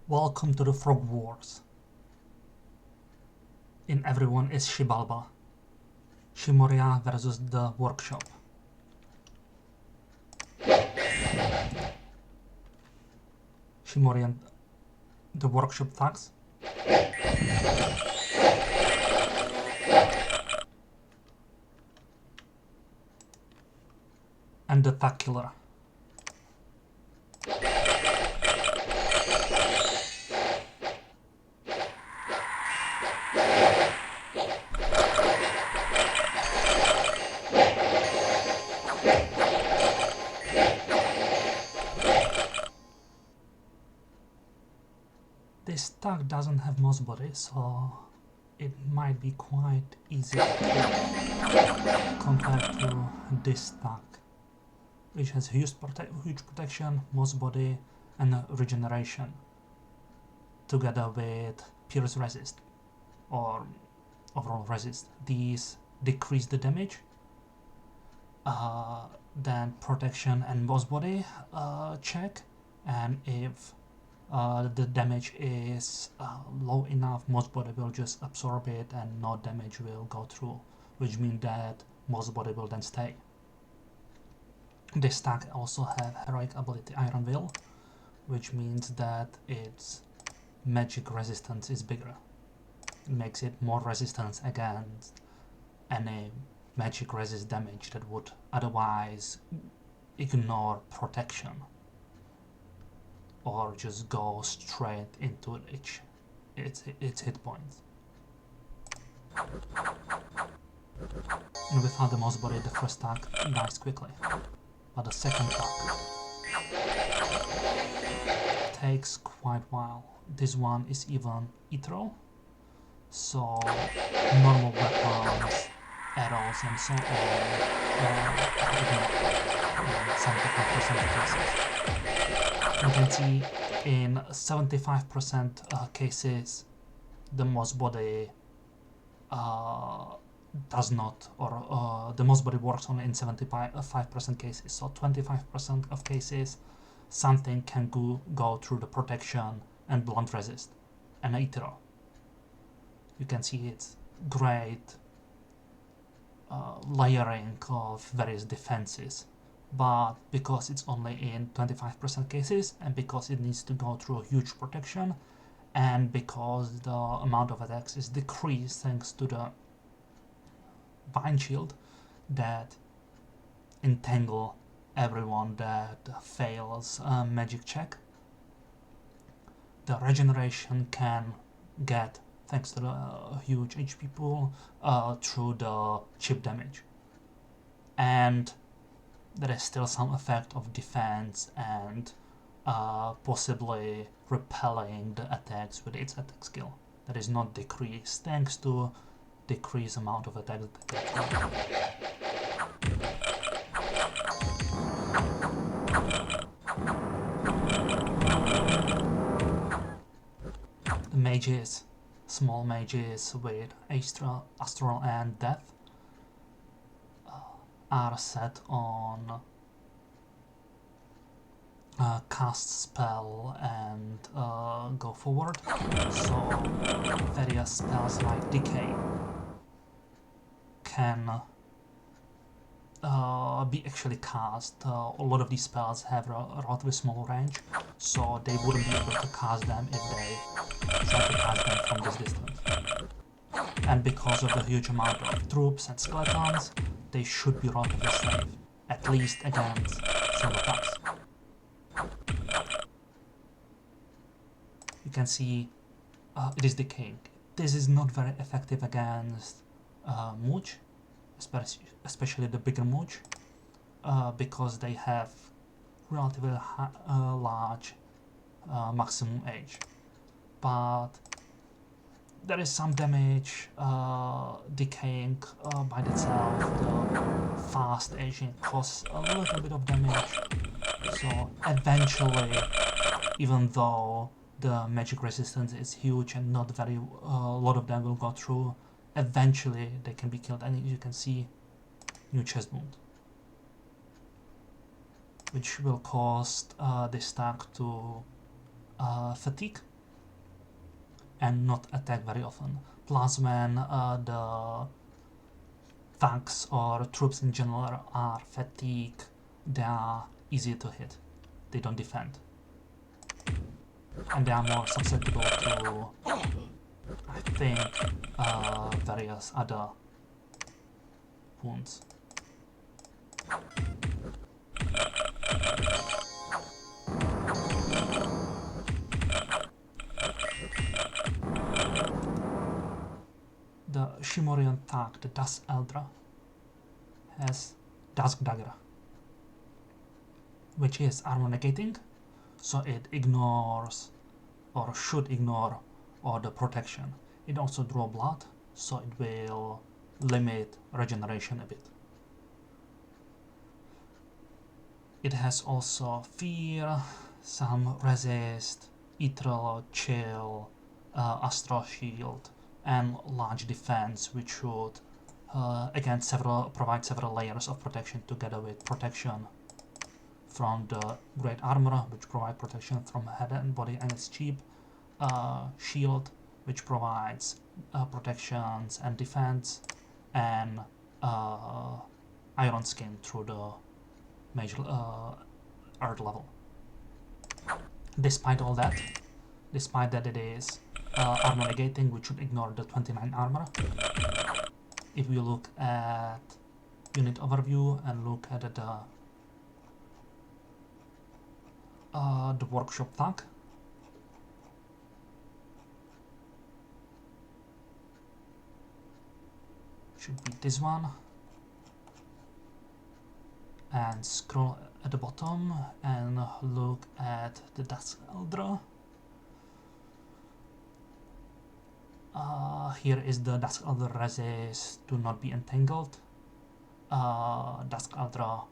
Welcome to the Frog Wars. In everyone is Xibalba. Ximoria versus the workshop. Ximoria and the workshop thugs. And the thug killer. This thug doesn't have most body, so it might be quite easy to kill compared to this thug, which has huge protection, most body, and regeneration, together with pierce resist or overall resist. These decrease the damage, then protection and most body check, and if the damage is low enough, most body will just absorb it and no damage will go through, which means that most body will then stay. This tag also have heroic ability Iron Will, which means that its magic resistance is bigger. It makes it more resistant against any magic resist damage that would otherwise ignore protection or just go straight into its hit points. And without the most body, the first tag dies quickly, but the second tag takes quite a while. This one is even ethereal, so normal weapons, arrows and so on in 75% of cases. You can see in 75% cases the most body does not, or the most body works only in 75% cases, so 25% of cases something can go through the protection and blunt resist and ethereal. You can see it's great layering of various defenses, but because it's only in 25% cases, and because it needs to go through huge protection, and because the amount of attacks is decreased thanks to the bind shield that entangle everyone that fails a magic check, the regeneration can get, thanks to the huge HP pool, through the chip damage. And there is still some effect of defense and possibly repelling the attacks with its attack skill. That is not decreased thanks to decreased amount of attacks that get through. The mages, small mages with Astral and Death, are set on cast spell and go forward, so various spells like Decay can be actually cast. A lot of these spells have a relatively small range, so they wouldn't be able to cast them if they tried to cast them from this distance. And because of the huge amount of troops and skeletons, they should be relatively safe, at least against single attacks. You can see it is decaying. This is not very effective against Mooch, especially the bigger Mooch, because they have relatively large maximum age. But there is some damage decaying by itself. The fast aging costs a little bit of damage, so eventually, even though the magic resistance is huge and not very a lot of them will go through, eventually they can be killed. And you can see new chest wound, which will cause this stack to fatigue and not attack very often. Plus, when the tanks or troops in general are fatigued, they are easier to hit. They don't defend. And they are more susceptible to, I think, various other wounds. The Ximorian tank, the Das Eldra, has Dusk Dagger, which is armor negating, so it ignores or should ignore all the protection. It also draws blood, so it will limit regeneration a bit. It has also fear, some resist, ethereal, chill, astral shield, and large defense, which should again provide several layers of protection together with protection from the great armor, which provide protection from head and body, and it's cheap. Shield, which provides protections and defense, and iron skin through the major earth level. Despite all that, despite that it is armor negating, we should ignore the 29 armor. If you look at unit overview and look at the workshop tank, should be this one, and scroll at the bottom and look at the Dusk Eldra. Here is the Dusk Eldra resist to not be entangled. Dusk Eldra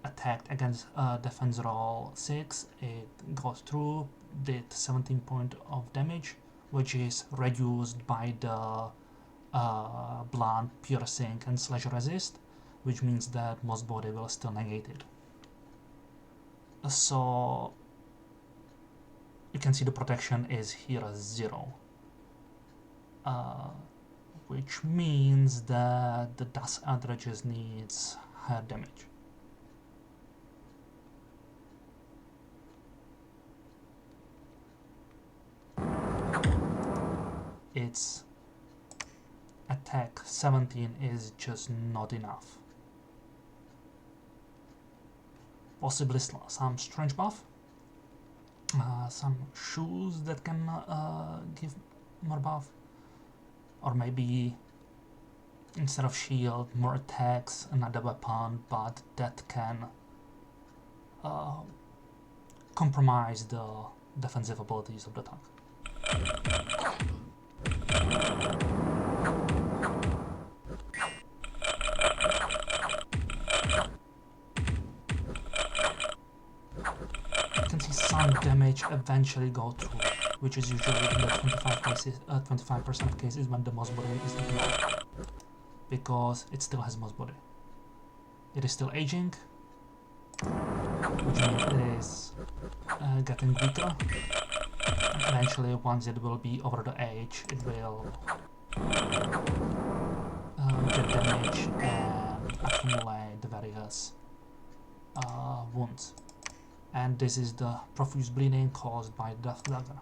attacked against defense roll 6, it goes through, did 17 points of damage, which is reduced by the blunt, piercing, and slash resist, which means that most body will still negate it. So you can see the protection is here 0, which means that the Dusk Eldra just needs higher damage. Its attack 17 is just not enough. Possibly some strange buff, some shoes that can give more buff, or maybe instead of shield, more attacks, another weapon, but that can compromise the defensive abilities of the tank. You can see some damage eventually go through, which is usually in the 25% of cases when the most body is ignored, because it still has most body. It is still aging, which means it is getting weaker. And eventually, once it will be over the age, it will get damage and accumulate the various wounds. And this is the profuse bleeding caused by the Dusk Dagger.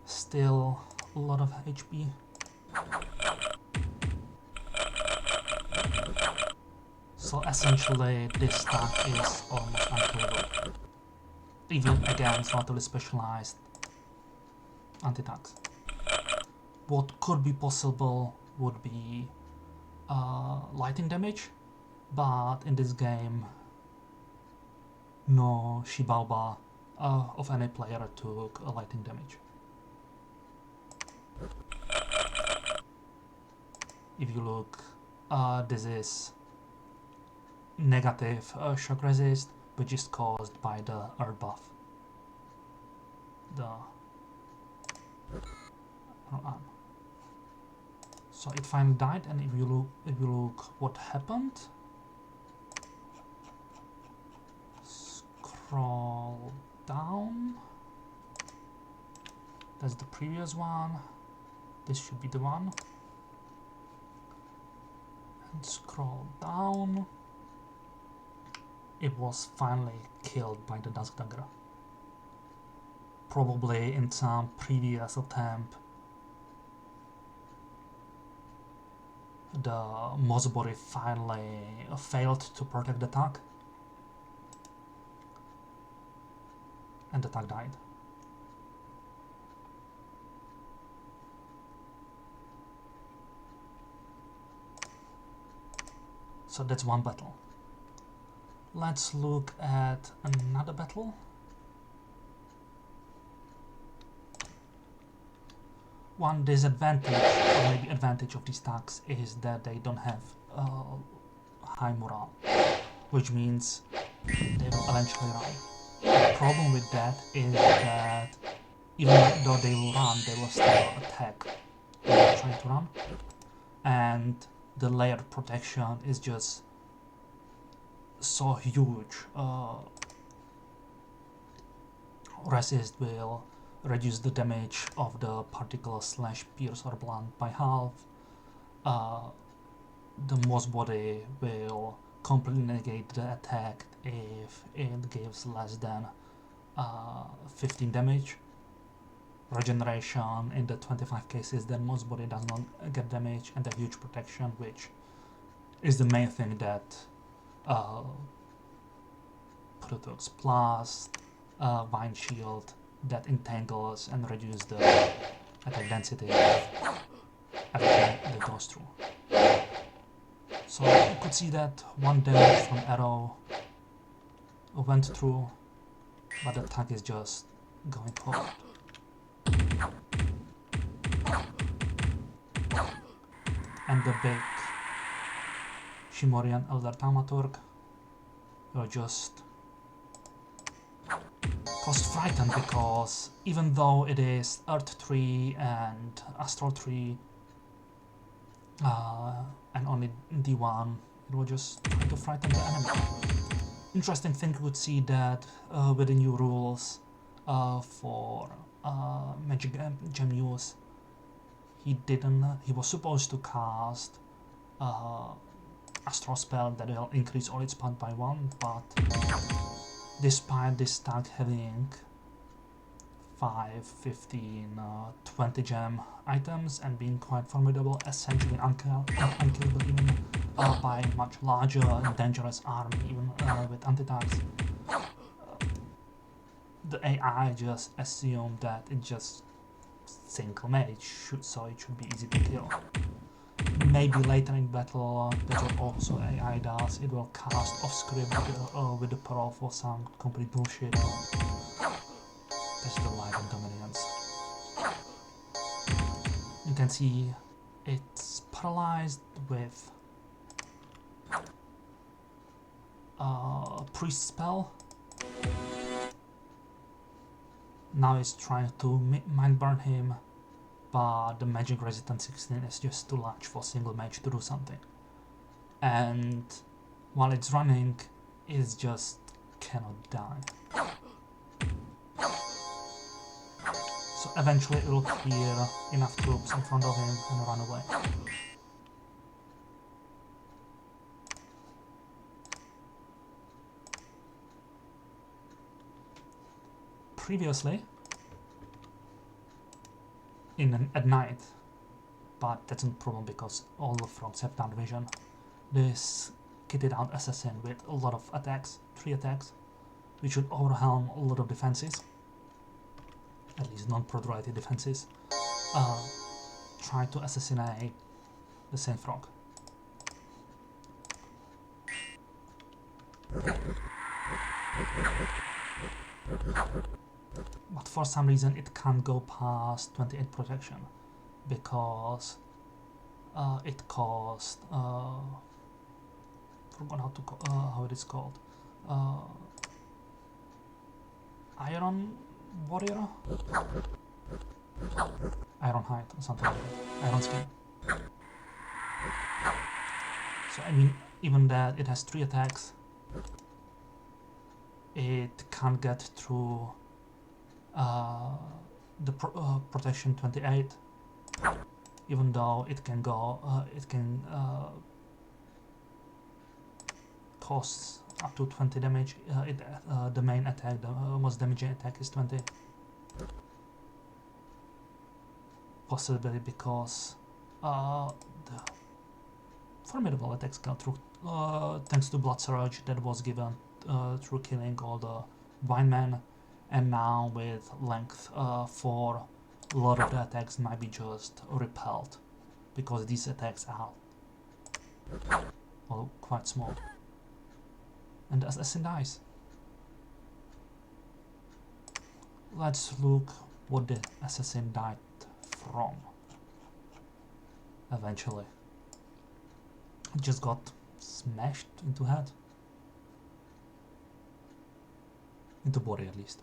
Still a lot of HP. So essentially this tank is almost unkillable, even against relatively specialized anti-tanks. What could be possible would be lighting damage, but in this game no Xibalba of any player took lighting damage. If you look, this is negative shock resist, which is caused by the earth buff. So it finally died, and if you look what happened, scroll down. That's the previous one. This should be the one. And scroll down. It was finally killed by the Dusk Dagger. Probably in some previous attempt, the Mozbori finally failed to protect the tag, and the tag died. So that's one battle. Let's look at another battle. One disadvantage, or maybe advantage of these tags is that they don't have high morale, which means they will eventually run. The problem with that is that even though they will run, they will still attack when they're trying to run. And the layered protection is just so huge. Resist will reduce the damage of the particle slash pierce or blunt by half. The Moss body will completely negate the attack if it gives less than 15 damage. Regeneration in the 25 cases, then Moss body does not get damage, and the huge protection, which is the main thing that Protox plus Vine Shield that entangles and reduces the attack density of everything that goes through. So you could see that one damage from arrow went through, but the attack is just going forward. And the big Ximorian Elder Thaumaturg will just cost frightened, because even though it is Earth 3 and Astral 3 and only D1, it will just try to frighten the enemy. Interesting thing, you would see that with the new rules for magic gem use, he was supposed to cast Astral spell that will increase all its power by 1, but despite this tag having 5, 15, 20 gem items and being quite formidable, essentially unkillable even by much larger and dangerous army, even with anti-tags, the AI just assumed that it just single mage, so it should be easy to kill. Maybe later in battle, that's what also AI does, it will cast off script with the parole for some complete bullshit. That's the light and dominance. You can see it's paralyzed with priest spell. Now it's trying to mind burn him, but the magic resistance 16 is just too large for single mage to do something. And while it's running, it just cannot die. So eventually it will clear enough troops in front of him and run away. Previously, at night, but that's not a problem because all the frogs have dark vision. This kitted out assassin with a lot of attacks, 3 attacks, which should overwhelm a lot of defenses, at least non-priority defenses, try to assassinate the same frog. But for some reason it can't go past 28 protection, because it cost forgot how it is called, Iron Warrior? Iron Hide or something like that. Iron Skin. So I mean, even that it has 3 attacks, it can't get through the protection 28, even though it can go, it can cost up to 20 damage. The main attack, the most damaging attack is 20. Possibly because the formidable attacks go through thanks to Blood Surge that was given through killing all the Windmen, and now with length 4, a lot of the attacks might be just repelled because these attacks are well, quite small. And the assassin dies. Let's look what the assassin died from. Eventually, it just got smashed into head, into body at least,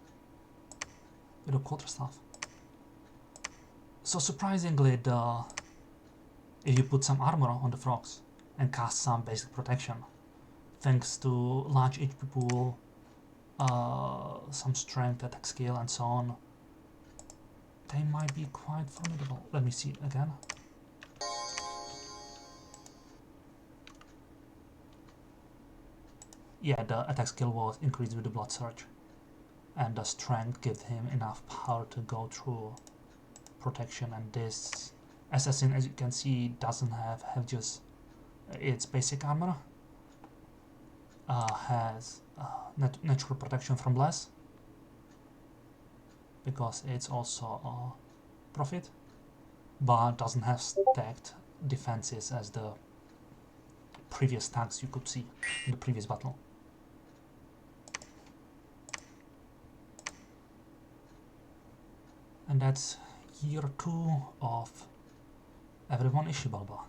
with a quarterstaff. So surprisingly, if you put some armor on the frogs and cast some basic protection, thanks to large HP pool, some strength, attack skill, and so on, they might be quite formidable. Let me see again. Yeah, the attack skill was increased with the Blood Surge, and the strength gave him enough power to go through protection. And this assassin, as you can see, doesn't have just its basic armor. Has natural protection from less, because it's also a profit, but doesn't have stacked defenses as the previous tags you could see in the previous battle. And that's year 2 of everyone is Xibalba.